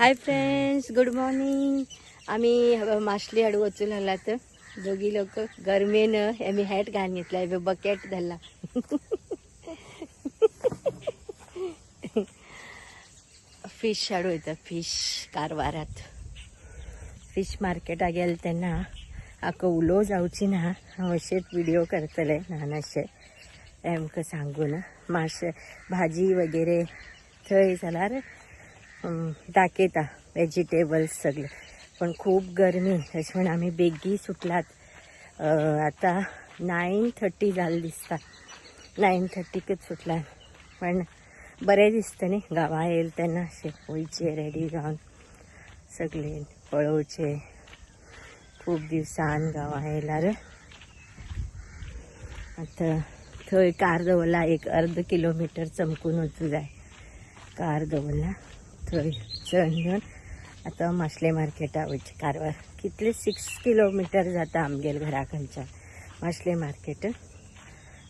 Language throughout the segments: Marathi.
Hi friends, good morning. आम्ही मासली हाडू वचून आला तर दोघी लोक गरमेनं आम्ही हॅट घालून घेतलाय, बकेट धरला. फिश हाडू येतं, फिश कारवारात फिश मार्केटात गेले तेन्ना आका उलो जावची ना, हांव अशेंच व्हिडिओ करतले ल्हानशे आमकां सांगून. मासे भाजी वगैरे थंय जाल्यार दाखयता, वेजिटेबल्स सगळे. पण खूप गरमी तशें म्हण आमी बेगी सुटलात. आतां 9:30 जालें दिसता. 9:30कच सुटला. पण बरें दिसता न्ही गांवां येयले तेन्ना अशें वयचे रेडी जावन सगळे पळोवचे. खूब दिवसान गांवां येयल्यार. आतां थंय कार दवरला, एक अर्द किलोमीटर चमकून वचूं जाय. कार दवरला थंय चड घेवन आतां मासले मार्केटा वयचे. कारवार कितले 6 किलोमीटर जाता आमगेर घरा कडच्यान मासले मार्केट.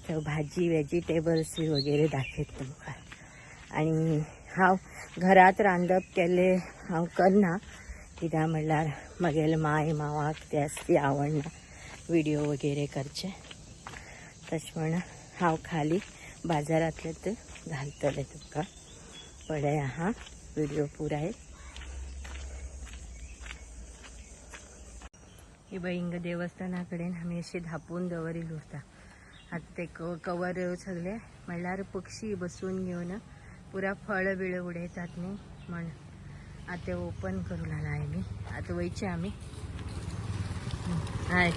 थंय भाजी वेजिटेबल्स वगैरे दाखयता तुमकां. आनी हांव घरांत रांदप केल्लें हांव करना, कित्याक म्हणल्यार म्हगेले माय मावाक ते ती आवडना व्हिडिओ वगैरे करचे. तशें म्हण हांव खाली बाजारांतलेच घालतलें तुमकां. पळया हा व्हिडिओ पुराय. ही हिंग देवस्थाना कडेन आमी अशें धापून दवरिल्लो आसता. आतां ते कवर सगळे म्हणल्यार पक्षी बसून घेवन पुरा फळ बिळ उडयतात न्ही, म्हण आतां ते ओपन करून आला आमी. आतां वयचे आमी. हाय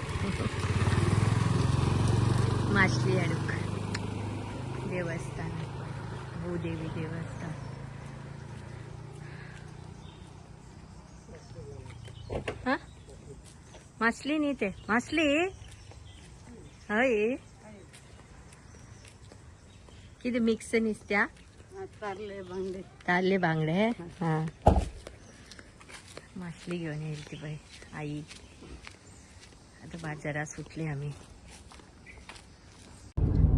मासली हाडूंक देवस्थान, भूदेवी देवस्थान. हा मासली न्ही ते, मासली हय कितें मिक्स नुस्त्या, तारले बांगडे. हा मासली घेवन येयली ती पळय आई. आता बाजारात सुटली आमी.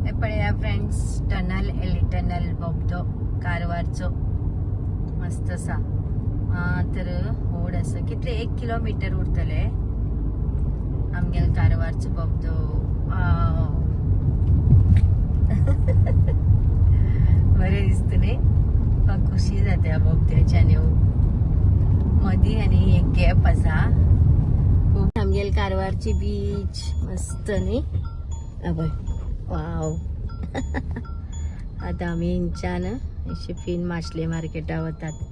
हे पळया फ्रेंड्स, टनल एली टनल बोगदो कारवारचो मस्त आसा. तर व्हड आसा. कितले 1 किलोमीटर उरतले आमगेल कारवारचो बोगदो. बरें दिसता न्ही, म्हाका खुशी जाता बोगद्याच्यान येवून. मदीं आनी एक गॅप आसा. खूब आमगेल कारवारची बीच मस्त न्ही. पळय वाव. आतां आमी हिंच्यान अशें फिन मासले मार्केटा वतात.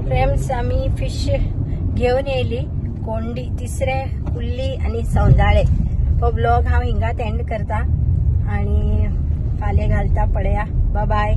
फ्रेंड्स, आम्ही फिश घेऊन येयली. कोंडी, तिसरे, कुल्ली आणि सौंदाळे. हो ब्लॉग हांव हिंगात एंड करता आणि फाल्यां घालता. पळया, बाय बाय.